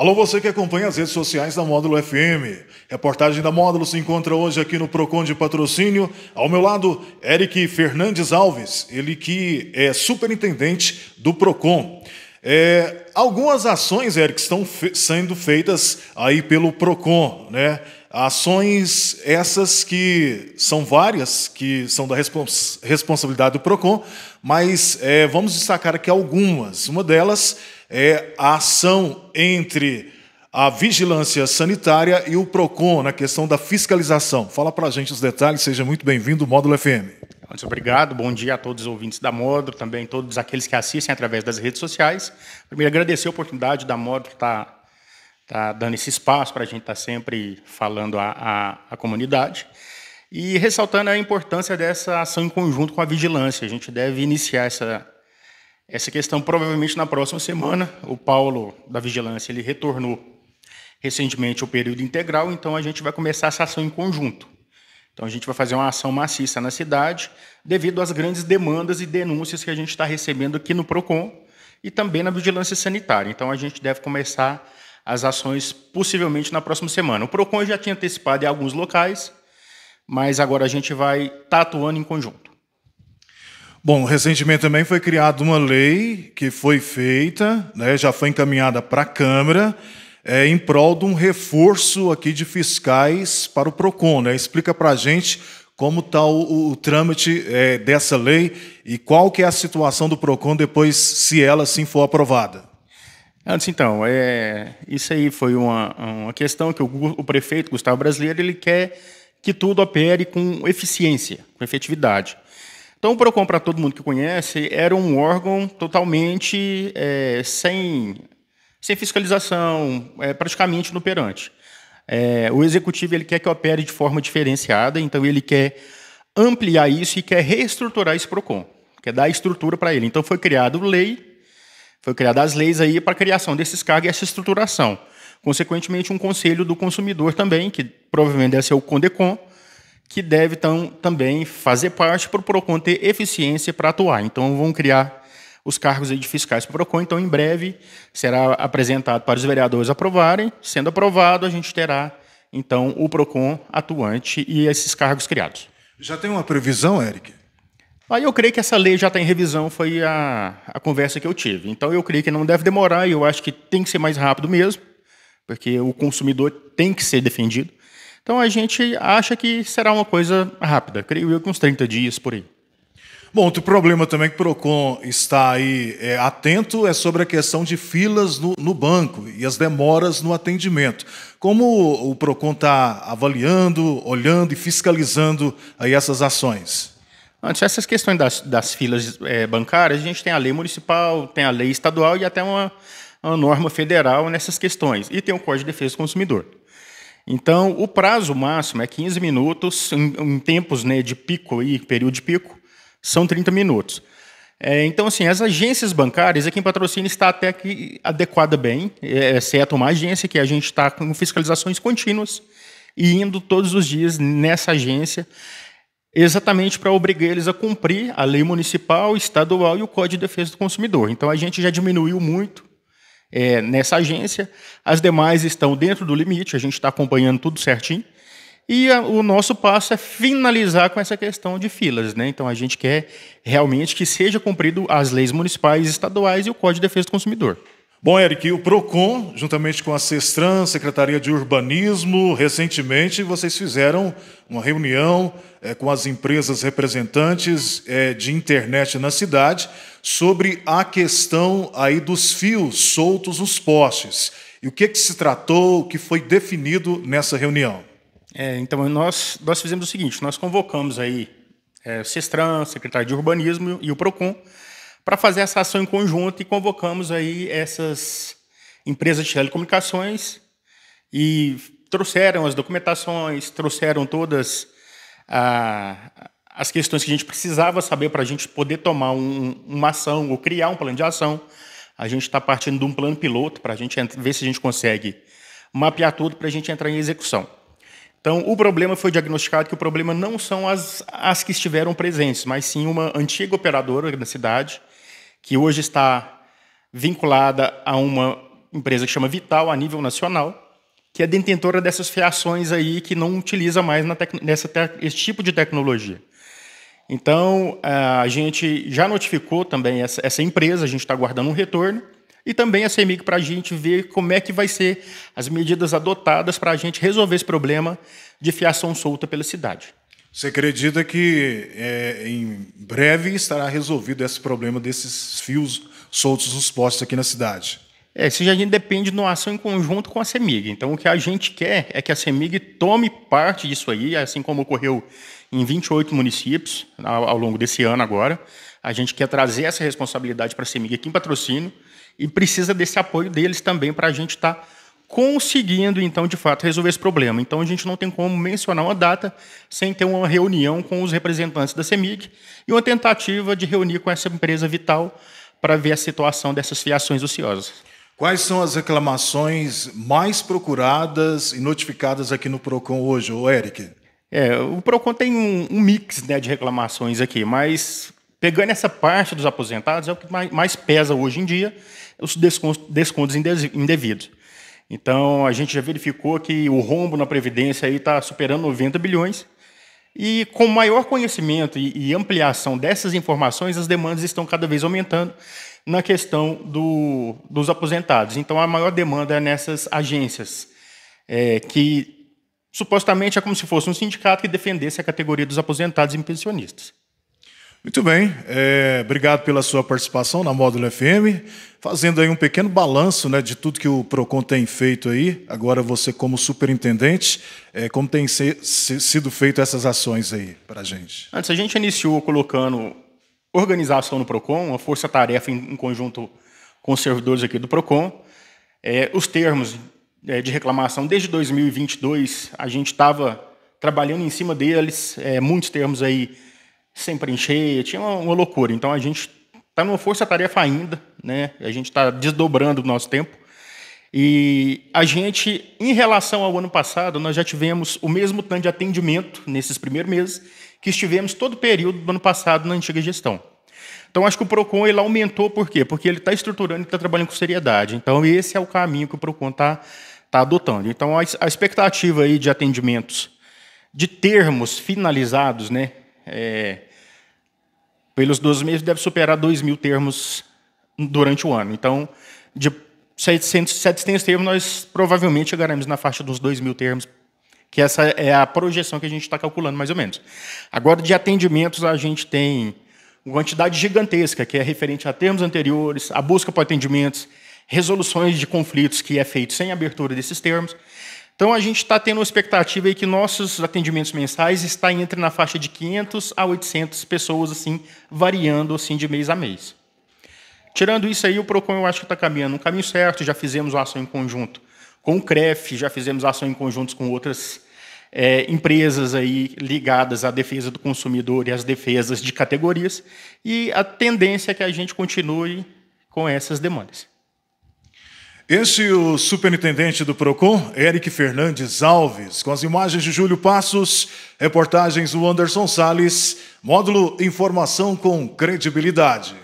Alô, você que acompanha as redes sociais da Módulo FM. Reportagem da Módulo se encontra hoje aqui no Procon de Patrocínio. Ao meu lado, Eric Fernandes Alves, ele que é superintendente do Procon. Algumas ações, Eric, estão sendo feitas aí pelo Procon, né? Ações essas que são várias, que são da responsabilidade do Procon, mas vamos destacar aqui algumas. Uma delas é a ação entre a Vigilância Sanitária e o Procon na questão da fiscalização. Fala para a gente os detalhes, seja muito bem-vindo, Módulo FM. Muito obrigado, bom dia a todos os ouvintes da Módulo, também todos aqueles que assistem através das redes sociais. Primeiro, agradecer a oportunidade da Módulo estar dando esse espaço para a gente estar sempre falando à comunidade e ressaltando a importância dessa ação em conjunto com a vigilância. A gente deve iniciar essa questão provavelmente na próxima semana. O Paulo, da Vigilância, ele retornou recentemente ao período integral, então a gente vai começar essa ação em conjunto. Então a gente vai fazer uma ação maciça na cidade, devido às grandes demandas e denúncias que a gente está recebendo aqui no Procon e também na Vigilância Sanitária. Então a gente deve começar as ações possivelmente na próxima semana. O Procon já tinha antecipado em alguns locais, mas agora a gente vai estar atuando em conjunto. Bom, recentemente também foi criada uma lei que foi feita, né, já foi encaminhada para a Câmara, em prol de um reforço aqui de fiscais para o Procon, né? Explica para a gente como está o trâmite dessa lei e qual que é a situação do Procon depois, se ela sim for aprovada. Antes, então, isso aí foi uma questão que o prefeito Gustavo Brasileiro ele quer que tudo opere com eficiência, com efetividade. Então, o Procon, para todo mundo que conhece, era um órgão totalmente sem fiscalização, praticamente inoperante. O executivo ele quer que opere de forma diferenciada, então ele quer ampliar isso e quer reestruturar esse Procon, quer dar estrutura para ele. Então, foi criada as leis aí para a criação desses cargos e essa estruturação. Consequentemente, um conselho do consumidor também, que provavelmente deve ser o CONDECON, que deve também fazer parte para o Procon ter eficiência para atuar. Então, vão criar os cargos aí de fiscais para o Procon. Então, em breve, será apresentado para os vereadores aprovarem. Sendo aprovado, a gente terá, então, o Procon atuante e esses cargos criados. Já tem uma previsão, Eric? Aí eu creio que essa lei já está em revisão, foi a conversa que eu tive. Então, eu creio que não deve demorar, e eu acho que tem que ser mais rápido mesmo, porque o consumidor tem que ser defendido. Então, a gente acha que será uma coisa rápida, creio eu que uns 30 dias por aí. Bom, outro problema também que o Procon está aí atento é sobre a questão de filas no banco e as demoras no atendimento. Como o Procon está avaliando, olhando e fiscalizando aí essas ações? Antes, essas questões das filas bancárias, a gente tem a lei municipal, tem a lei estadual e até uma norma federal nessas questões. E tem o Código de Defesa do Consumidor. Então, o prazo máximo é 15 minutos, em tempos de pico, período de pico, são 30 minutos. Então, assim, as agências bancárias, aqui em Patrocínio, está até que adequada bem, exceto uma agência que a gente está com fiscalizações contínuas e indo todos os dias nessa agência, exatamente para obrigar eles a cumprir a lei municipal, estadual e o Código de Defesa do Consumidor. Então, a gente já diminuiu muito nessa agência, as demais estão dentro do limite, a gente está acompanhando tudo certinho, e o nosso passo é finalizar com essa questão de filas, né? Então, a gente quer realmente que seja cumprido as leis municipais, estaduais e o Código de Defesa do Consumidor. Bom, Eric, o Procon, juntamente com a Sestran, Secretaria de Urbanismo, recentemente vocês fizeram uma reunião com as empresas representantes de internet na cidade sobre a questão aí dos fios soltos nos postes. E o que se tratou, o que foi definido nessa reunião? Então, nós fizemos o seguinte, nós convocamos aí Sestran, Secretaria de Urbanismo e o Procon, para fazer essa ação em conjunto e convocamos aí essas empresas de telecomunicações e trouxeram as documentações, trouxeram todas as questões que a gente precisava saber para a gente poder tomar uma ação ou criar um plano de ação. A gente está partindo de um plano piloto para a gente ver se a gente consegue mapear tudo para a gente entrar em execução. Então, o problema foi diagnosticado que o problema não são as que estiveram presentes, mas sim uma antiga operadora da cidade, que hoje está vinculada a uma empresa que chama Vital, a nível nacional, que é detentora dessas fiações aí que não utiliza mais esse tipo de tecnologia. Então, a gente já notificou também essa empresa, a gente está aguardando um retorno, e também a CEMIG para a gente ver como é que vai ser as medidas adotadas para a gente resolver esse problema de fiação solta pela cidade. Você acredita que em breve estará resolvido esse problema desses fios soltos nos postes aqui na cidade? Isso já depende de uma ação em conjunto com a CEMIG. Então, o que a gente quer é que a CEMIG tome parte disso aí, assim como ocorreu em 28 municípios ao longo desse ano agora. A gente quer trazer essa responsabilidade para a CEMIG aqui em Patrocínio e precisa desse apoio deles também para a gente estar conseguindo, então, de fato, resolver esse problema. Então, a gente não tem como mencionar uma data sem ter uma reunião com os representantes da CEMIG e uma tentativa de reunir com essa empresa Vital para ver a situação dessas fiações ociosas. Quais são as reclamações mais procuradas e notificadas aqui no PROCON hoje, Eric? O PROCON tem um mix, né, de reclamações aqui, mas pegando essa parte dos aposentados, é o que mais pesa hoje em dia, os descontos indevidos. Então, a gente já verificou que o rombo na Previdência está superando 90 bilhões, e com maior conhecimento e ampliação dessas informações, as demandas estão cada vez aumentando na questão dos aposentados. Então, a maior demanda é nessas agências, que supostamente é como se fosse um sindicato que defendesse a categoria dos aposentados e pensionistas. Muito bem, obrigado pela sua participação na Módulo FM, fazendo aí um pequeno balanço, né, de tudo que o PROCON tem feito aí, agora você como superintendente, como tem sido feito essas ações aí para a gente. Antes, a gente iniciou colocando organização no PROCON, uma força-tarefa em conjunto com os servidores aqui do PROCON. Os termos de reclamação, desde 2022, a gente estava trabalhando em cima deles, muitos termos aí sem preencher, tinha uma loucura. Então, a gente está numa força-tarefa ainda, né? A gente está desdobrando o nosso tempo. E a gente, em relação ao ano passado, nós já tivemos o mesmo tanto de atendimento nesses primeiros meses que estivemos todo o período do ano passado na antiga gestão. Então, acho que o PROCON ele aumentou, por quê? Porque ele está estruturando e está trabalhando com seriedade. Então, esse é o caminho que o PROCON está adotando. Então, a expectativa aí de atendimentos, de termos finalizados, né, pelos 12 meses, deve superar 2.000 termos durante o ano. Então, de 700 termos, nós provavelmente chegaremos na faixa dos 2.000 termos, que essa é a projeção que a gente está calculando, mais ou menos. Agora, de atendimentos, a gente tem uma quantidade gigantesca, que é referente a termos anteriores, a busca por atendimentos, resoluções de conflitos que é feito sem abertura desses termos. Então, a gente está tendo uma expectativa aí que nossos atendimentos mensais estão entre na faixa de 500 a 800 pessoas, assim, variando assim, de mês a mês. Tirando isso aí, o PROCON eu acho que está caminhando no caminho certo, já fizemos uma ação em conjunto com o CREF, já fizemos ação em conjunto com outras empresas aí ligadas à defesa do consumidor e às defesas de categorias, e a tendência é que a gente continue com essas demandas. Este é o superintendente do PROCON, Eric Fernandes Alves, com as imagens de Júlio Passos, reportagens do Anderson Salles, módulo Informação com Credibilidade.